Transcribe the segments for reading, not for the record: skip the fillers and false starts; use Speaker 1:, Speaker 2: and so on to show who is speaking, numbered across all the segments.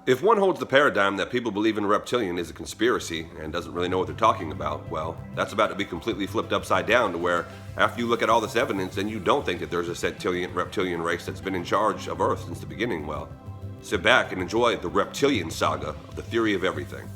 Speaker 1: If one holds the paradigm that people believe in reptilian is a conspiracy and doesn't really know what they're talking about, well, that's about to be completely flipped upside down to where, after you look at all this evidence and you don't think that there's a reptilian race that's been in charge of Earth since the beginning, well, sit back and enjoy the Reptilian Saga of the theory of everything.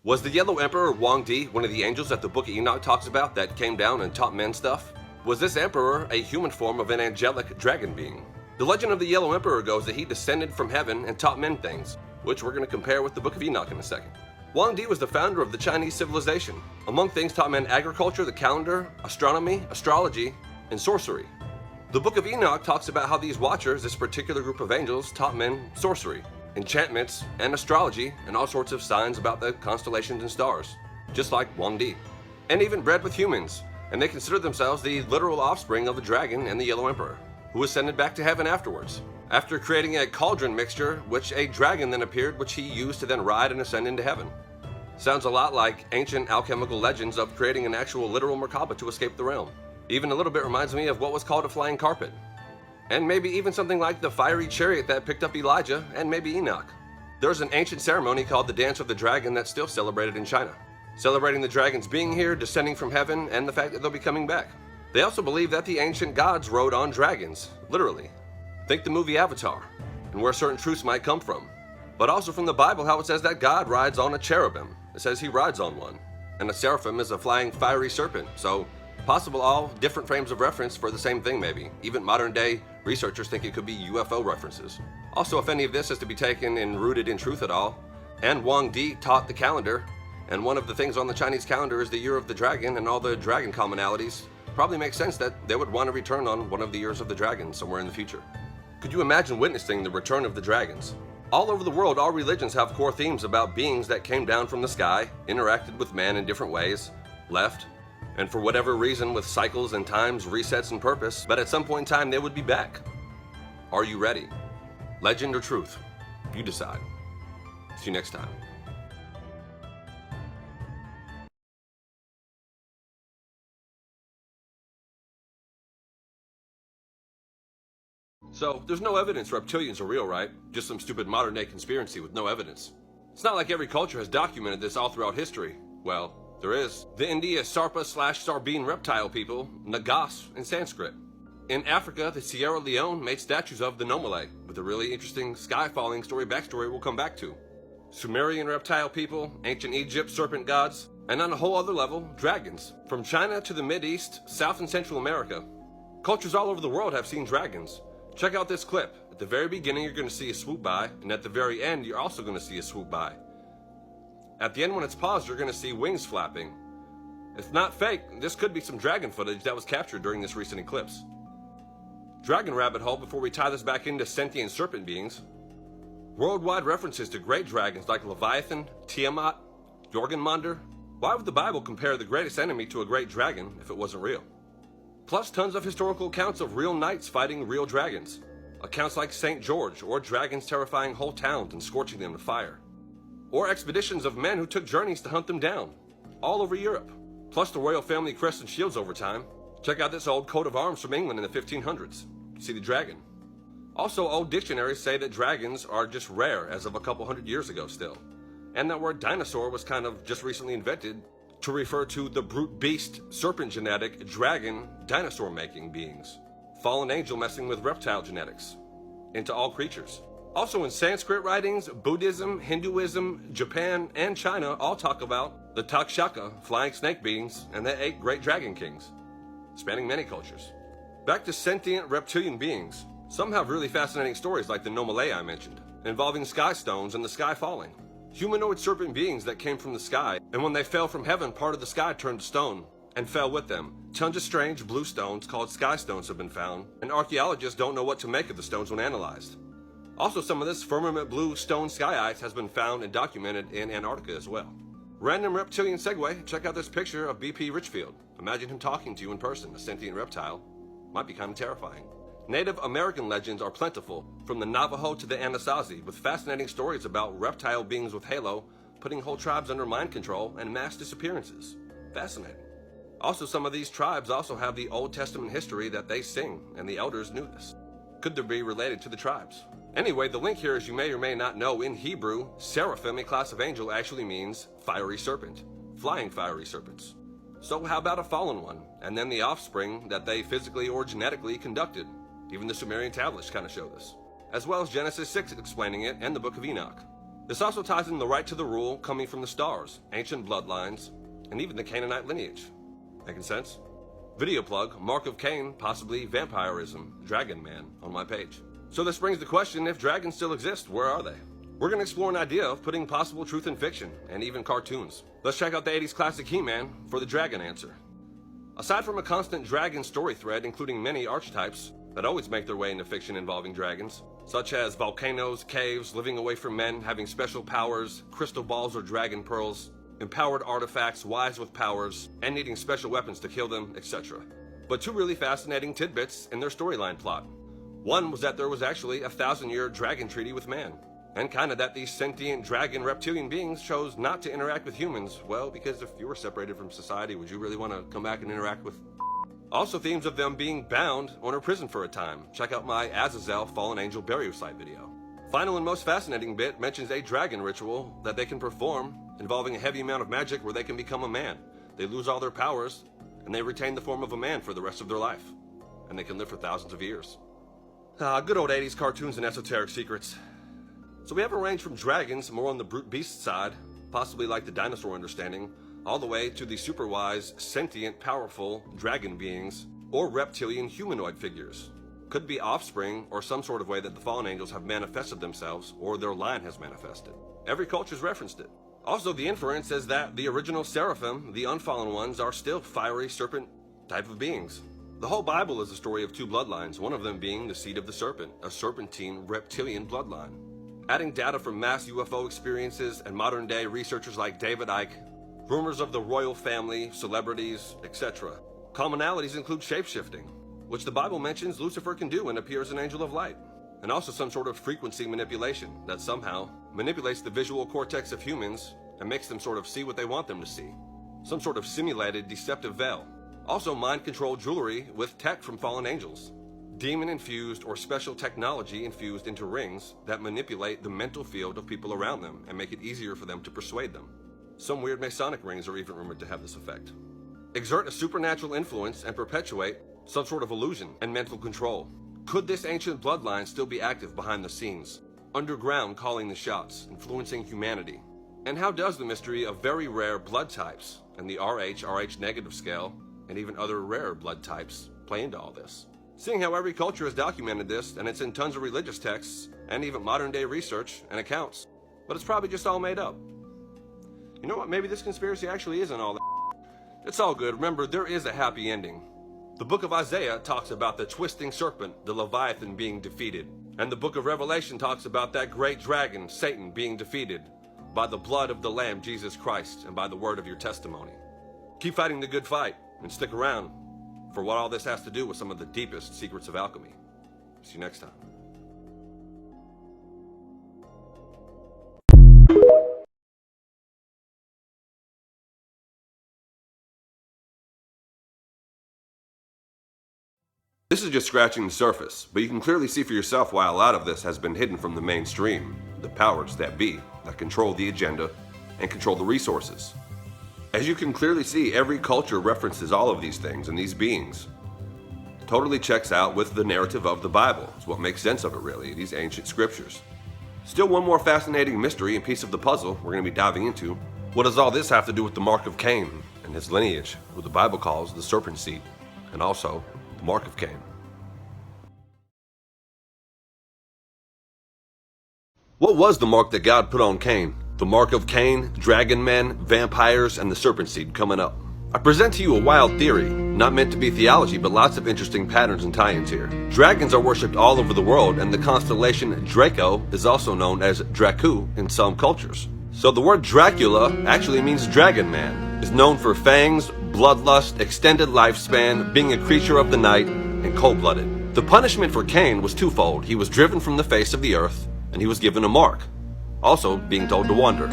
Speaker 1: Was the Yellow Emperor Wang Di one of the angels that the Book of Enoch talks about that came down and taught men stuff? Was this emperor a human form of an angelic dragon being? The legend of the Yellow Emperor goes that he descended from heaven and taught men things, which we're going to compare with the Book of Enoch in a second. Wang Di was the founder of the Chinese civilization. Among things, taught men agriculture, the calendar, astronomy, astrology, and sorcery. The Book of Enoch talks about how these watchers, this particular group of angels, taught men sorcery, enchantments, and astrology, and all sorts of signs about the constellations and stars, just like Wang Di. And even bred with humans, and they consider themselves the literal offspring of the dragon and the Yellow Emperor, who ascended back to heaven afterwards, after creating a cauldron mixture which a dragon then appeared, which he used to then ride and ascend into heaven. Sounds a lot like ancient alchemical legends of creating an actual literal Merkaba to escape the realm. Even a little bit reminds me of what was called a flying carpet. And maybe even something like the fiery chariot that picked up Elijah and maybe Enoch. There's an ancient ceremony called the Dance of the Dragon that's still celebrated in China, celebrating the dragons being here, descending from heaven, and the fact that they'll be coming back. They also believe that the ancient gods rode on dragons, literally. Think the movie Avatar, and where certain truths might come from. But also from the Bible, how it says that God rides on a cherubim. It says he rides on one. And a seraphim is a flying fiery serpent, so possible all different frames of reference for the same thing maybe. Even modern day researchers think it could be UFO references. Also, if any of this is to be taken and rooted in truth at all, and Wang Di taught the calendar, and one of the things on the Chinese calendar is the year of the dragon and all the dragon commonalities, probably makes sense that they would want to return on one of the years of the dragon somewhere in the future. Could you imagine witnessing the return of the dragons? All over the world, all religions have core themes about beings that came down from the sky, interacted with man in different ways, left, and for whatever reason with cycles and times, resets and purpose, but at some point in time they would be back. Are you ready? Legend or truth? You decide. See you next time. So, there's no evidence reptilians are real, right? Just some stupid modern day conspiracy with no evidence. It's not like every culture has documented this all throughout history. Well, there is. The India Sarpa/Sarbine reptile people, Nagas in Sanskrit. In Africa, the Sierra Leone made statues of the Nomale, with a really interesting sky-falling story backstory we'll come back to. Sumerian reptile people, ancient Egypt serpent gods, and on a whole other level, dragons. From China to the Mideast, South and Central America. Cultures all over the world have seen dragons. Check out this clip. At the very beginning, you're going to see a swoop by, and at the very end, you're also going to see a swoop by. At the end, when it's paused, you're going to see wings flapping. It's not fake. This could be some dragon footage that was captured during this recent eclipse. Dragon rabbit hole before we tie this back into sentient serpent beings. Worldwide references to great dragons like Leviathan, Tiamat, Jorgenmonder. Why would the Bible compare the greatest enemy to a great dragon if it wasn't real? Plus tons of historical accounts of real knights fighting real dragons. Accounts like St. George, or dragons terrifying whole towns and scorching them to fire. Or expeditions of men who took journeys to hunt them down, all over Europe. Plus the royal family crests and shields over time. Check out this old coat of arms from England in the 1500s. See the dragon. Also, old dictionaries say that dragons are just rare as of a couple hundred years ago still. And that word dinosaur was kind of just recently invented to refer to the brute beast, serpent genetic, dragon, dinosaur making beings. Fallen angel messing with reptile genetics. Into all creatures. Also in Sanskrit writings, Buddhism, Hinduism, Japan, and China all talk about the Takshaka, flying snake beings, and the 8 great dragon kings, spanning many cultures. Back to sentient reptilian beings. Some have really fascinating stories like the Nomale I mentioned, involving sky stones and the sky falling. Humanoid serpent beings that came from the sky, and when they fell from heaven, part of the sky turned to stone and fell with them. Tons of strange blue stones called sky stones have been found, and archaeologists don't know what to make of the stones when analyzed. Also, some of this firmament blue stone sky ice has been found and documented in Antarctica as well. Random reptilian segue, check out this picture of BP Richfield. Imagine him talking to you in person, a sentient reptile. Might be kind of terrifying. Native American legends are plentiful, from the Navajo to the Anasazi, with fascinating stories about reptile beings with halo, putting whole tribes under mind control and mass disappearances. Fascinating. Also, some of these tribes also have the Old Testament history that they sing, and the elders knew this. Could they be related to the tribes? Anyway, the link here, as you may or may not know, in Hebrew, seraphim, a class of angel, actually means fiery serpent, flying fiery serpents. So how about a fallen one, and then the offspring that they physically or genetically conducted? Even the Sumerian tablets kind of show this, as well as Genesis 6 explaining it and the Book of Enoch. This also ties in the right to the rule coming from the stars, ancient bloodlines, and even the Canaanite lineage. Making sense? Video plug, Mark of Cain, possibly vampirism, Dragon Man, on my page. So this brings the question, if dragons still exist, where are they? We're going to explore an idea of putting possible truth in fiction, and even cartoons. Let's check out the 80s classic He-Man for the dragon answer. Aside from a constant dragon story thread, including many archetypes that always make their way into fiction involving dragons, such as volcanoes, caves, living away from men, having special powers, crystal balls or dragon pearls, empowered artifacts, wise with powers, and needing special weapons to kill them, etc. But two really fascinating tidbits in their storyline plot. One was that there was actually a 1,000-year dragon treaty with man, and kinda that these sentient dragon reptilian beings chose not to interact with humans, well, because if you were separated from society, would you really want to come back and interact with? Also themes of them being bound or in prison for a time. Check out my Azazel Fallen Angel burial site video. Final and most fascinating bit mentions a dragon ritual that they can perform involving a heavy amount of magic where they can become a man. They lose all their powers and they retain the form of a man for the rest of their life. And they can live for thousands of years. Good old 80s cartoons and esoteric secrets. So we have a range from dragons, more on the brute beast side, possibly like the dinosaur understanding, all the way to the super wise, sentient, powerful dragon beings, or reptilian humanoid figures. Could be offspring, or some sort of way that the fallen angels have manifested themselves, or their line has manifested. Every culture's referenced it. Also, the inference is that the original seraphim, the unfallen ones, are still fiery serpent type of beings. The whole Bible is a story of two bloodlines, one of them being the seed of the serpent, a serpentine reptilian bloodline. Adding data from mass UFO experiences and modern-day researchers like David Icke, rumors of the royal family, celebrities, etc. Commonalities include shapeshifting, which the Bible mentions Lucifer can do and appears an angel of light, and also some sort of frequency manipulation that somehow manipulates the visual cortex of humans and makes them sort of see what they want them to see. Some sort of simulated deceptive veil. Also mind-controlled jewelry with tech from fallen angels. Demon-infused or special technology infused into rings that manipulate the mental field of people around them and make it easier for them to persuade them. Some weird Masonic rings are even rumored to have this effect. Exert a supernatural influence and perpetuate some sort of illusion and mental control. Could this ancient bloodline still be active behind the scenes, underground calling the shots, influencing humanity? And how does the mystery of very rare blood types and the Rh negative scale and even other rare blood types play into all this? Seeing how every culture has documented this, and it's in tons of religious texts, and even modern day research and accounts, but it's probably just all made up. You know what, maybe this conspiracy actually isn't all that. It's all good, remember there is a happy ending. The book of Isaiah talks about the twisting serpent, the Leviathan, being defeated, and the book of Revelation talks about that great dragon, Satan, being defeated by the blood of the Lamb, Jesus Christ, and by the word of your testimony. Keep fighting the good fight, and stick around for what all this has to do with some of the deepest secrets of alchemy. See you next time. This is just scratching the surface, but you can clearly see for yourself why a lot of this has been hidden from the mainstream, the powers that be, that control the agenda and control the resources. As you can clearly see, every culture references all of these things and these beings. Totally checks out with the narrative of the Bible. It's what makes sense of it, really, these ancient scriptures. Still, one more fascinating mystery and piece of the puzzle we're going to be diving into. What does all this have to do with the Mark of Cain and his lineage, who the Bible calls the serpent seed, and also the Mark of Cain? What was the mark that God put on Cain? The Mark of Cain, dragon men, vampires, and the serpent seed coming up. I present to you a wild theory, not meant to be theology, but lots of interesting patterns and tie-ins here. Dragons are worshipped all over the world, and the constellation Draco is also known as Dracu in some cultures. So the word Dracula actually means dragon man, is known for fangs, bloodlust, extended lifespan, being a creature of the night, and cold-blooded. The punishment for Cain was twofold. He was driven from the face of the earth, and he was given a mark, also being told to wander.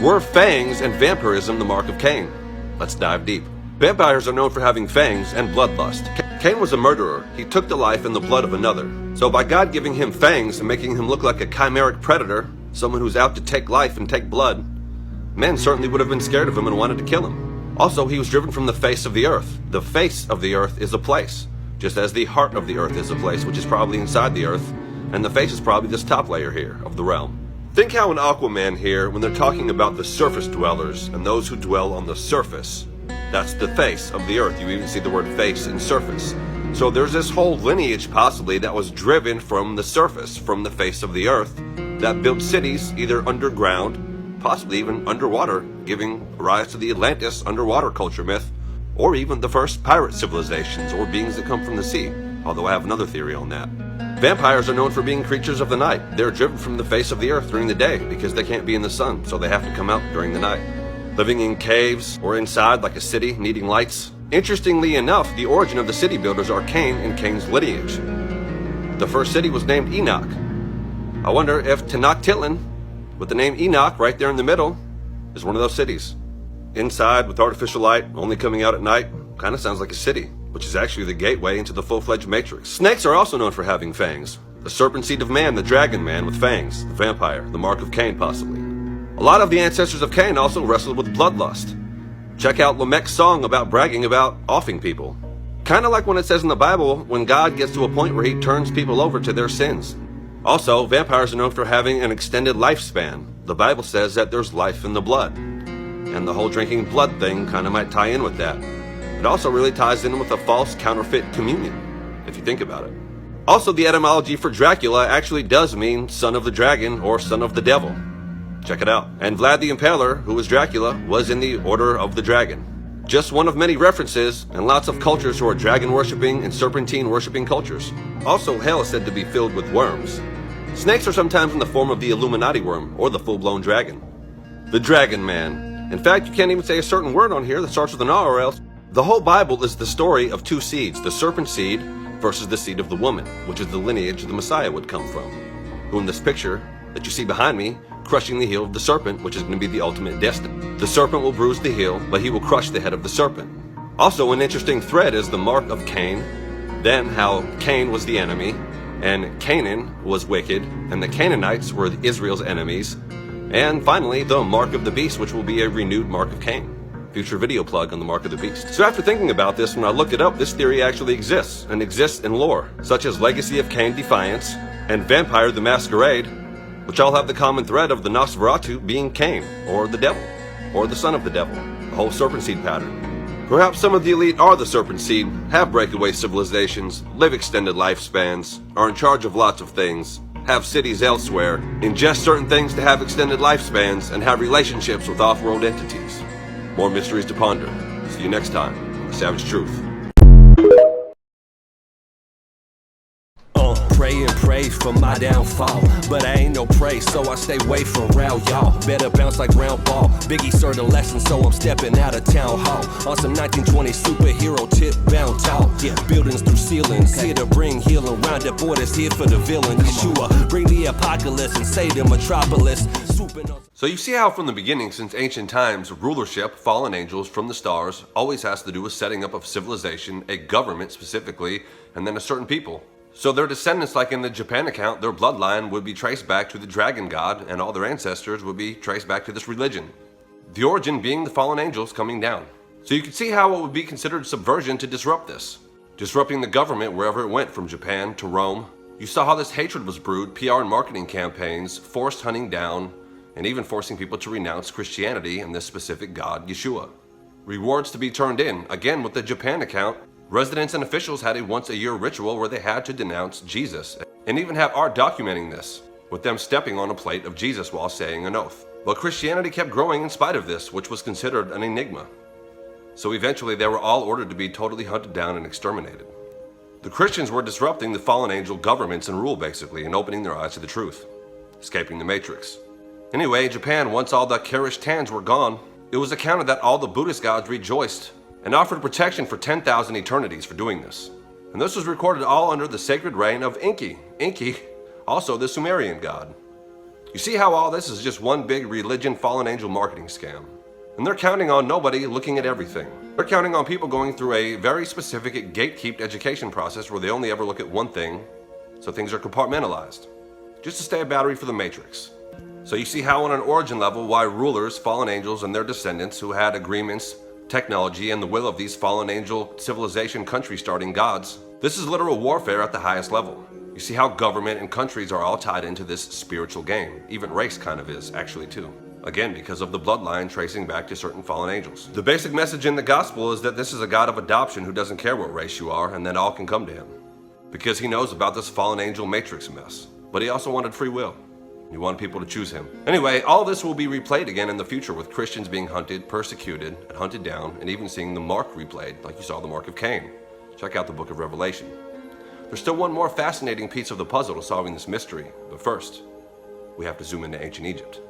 Speaker 1: Were fangs and vampirism the mark of Cain? Let's dive deep. Vampires are known for having fangs and bloodlust. Cain was a murderer. He took the life and the blood of another. So by God giving him fangs and making him look like a chimeric predator, someone who's out to take life and take blood, men certainly would have been scared of him and wanted to kill him. Also, he was driven from the face of the earth. The face of the earth is a place, just as the heart of the earth is a place, which is probably inside the earth, and the face is probably this top layer here of the realm. Think how in Aquaman here, when they're talking about the surface dwellers and those who dwell on the surface, that's the face of the earth. You even see the word face and surface. So there's this whole lineage possibly that was driven from the surface, from the face of the earth, that built cities either underground, possibly even underwater, giving rise to the Atlantis underwater culture myth, or even the first pirate civilizations or beings that come from the sea, although I have another theory on that. Vampires are known for being creatures of the night. They're driven from the face of the earth during the day because they can't be in the sun, so they have to come out during the night. Living in caves or inside like a city, needing lights. Interestingly enough, the origin of the city builders are Cain and Cain's lineage. The first city was named Enoch. I wonder if Tenochtitlan, with the name Enoch right there in the middle, is one of those cities. Inside with artificial light, only coming out at night, kind of sounds like a city, which is actually the gateway into the full-fledged Matrix. Snakes are also known for having fangs. The serpent seed of man, the dragon man with fangs, the vampire, the mark of Cain possibly. A lot of the ancestors of Cain also wrestled with bloodlust. Check out Lamech's song about bragging about offing people. Kind of like when it says in the Bible, when God gets to a point where he turns people over to their sins. Also, vampires are known for having an extended lifespan. The Bible says that there's life in the blood. And the whole drinking blood thing kind of might tie in with that. It also really ties in with a false counterfeit communion, if you think about it. Also, the etymology for Dracula actually does mean son of the dragon or son of the devil. Check it out. And Vlad the Impaler, who was Dracula, was in the Order of the Dragon. Just one of many references, and lots of cultures who are dragon-worshipping and serpentine-worshipping cultures. Also, hell is said to be filled with worms. Snakes are sometimes in the form of the Illuminati worm, or the full-blown dragon. The Dragon Man. In fact, you can't even say a certain word on here that starts with an R or else. The whole Bible is the story of two seeds, the serpent seed versus the seed of the woman, which is the lineage the Messiah would come from, who in this picture that you see behind me, crushing the heel of the serpent, which is going to be the ultimate destiny. The serpent will bruise the heel, but he will crush the head of the serpent. Also, an interesting thread is the mark of Cain, then how Cain was the enemy, and Canaan was wicked, and the Canaanites were Israel's enemies, and finally, the mark of the beast, which will be a renewed mark of Cain. Future video plug on the mark of the beast. So after thinking about this, when I looked it up, this theory actually exists, and exists in lore, such as Legacy of Cain Defiance, and Vampire the Masquerade, which all have the common thread of the Nosferatu being Cain, or the devil, or the son of the devil, the whole serpent seed pattern. Perhaps some of the elite are the serpent seed, have breakaway civilizations, live extended lifespans, are in charge of lots of things, have cities elsewhere, ingest certain things to have extended lifespans, and have relationships with off-world entities. More mysteries to ponder. See you next time on The Savage Truth.
Speaker 2: Pray and pray for my downfall, but I ain't no prey, so I stay away from round y'all. Better bounce like round ball. Biggie served a lesson, so I'm stepping out of town hall on some 1920 superhero tip bound talk. Yeah, buildings through ceilings, here to bring healing. Round up borders, here for the villain. Yeshua, bring the apocalypse and save the metropolis.
Speaker 1: So you see how from the beginning, since ancient times, rulership, fallen angels from the stars, always has to do with setting up of civilization, a government specifically, and then a certain people. So their descendants, like in the Japan account, their bloodline would be traced back to the dragon god, and all their ancestors would be traced back to this religion. The origin being the fallen angels coming down. So you can see how it would be considered subversion to disrupt this. Disrupting the government wherever it went, from Japan to Rome. You saw how this hatred was brewed, PR and marketing campaigns, forced hunting down, and even forcing people to renounce Christianity and this specific god, Yeshua. Rewards to be turned in, again with the Japan account. Residents and officials had a once-a-year ritual where they had to denounce Jesus, and even have art documenting this, with them stepping on a plate of Jesus while saying an oath. But Christianity kept growing in spite of this, which was considered an enigma. So eventually they were all ordered to be totally hunted down and exterminated. The Christians were disrupting the fallen angel governments and rule basically, and opening their eyes to the truth, escaping the Matrix. Anyway, Japan, once all the Karish Tans were gone, it was accounted that all the Buddhist gods rejoiced and offered protection for 10,000 eternities for doing this. And this was recorded all under the sacred reign of Enki. Enki, also the Sumerian god. You see how all this is just one big religion fallen angel marketing scam. And they're counting on nobody looking at everything. They're counting on people going through a very specific gatekept education process where they only ever look at one thing, so things are compartmentalized. Just to stay a battery for the Matrix. So you see how on an origin level why rulers, fallen angels, and their descendants who had agreements, technology, and the will of these fallen angel civilization country-starting gods, this is literal warfare at the highest level. You see how government and countries are all tied into this spiritual game. Even race kind of is, actually, too. Again, because of the bloodline tracing back to certain fallen angels. The basic message in the gospel is that this is a God of adoption who doesn't care what race you are and that all can come to him. Because he knows about this fallen angel matrix mess. But he also wanted free will. He wanted people to choose him. Anyway, all this will be replayed again in the future with Christians being hunted, persecuted, and hunted down, and even seeing the mark replayed, like you saw the mark of Cain. Check out the book of Revelation. There's still one more fascinating piece of the puzzle to solving this mystery, but first, we have to zoom into ancient Egypt.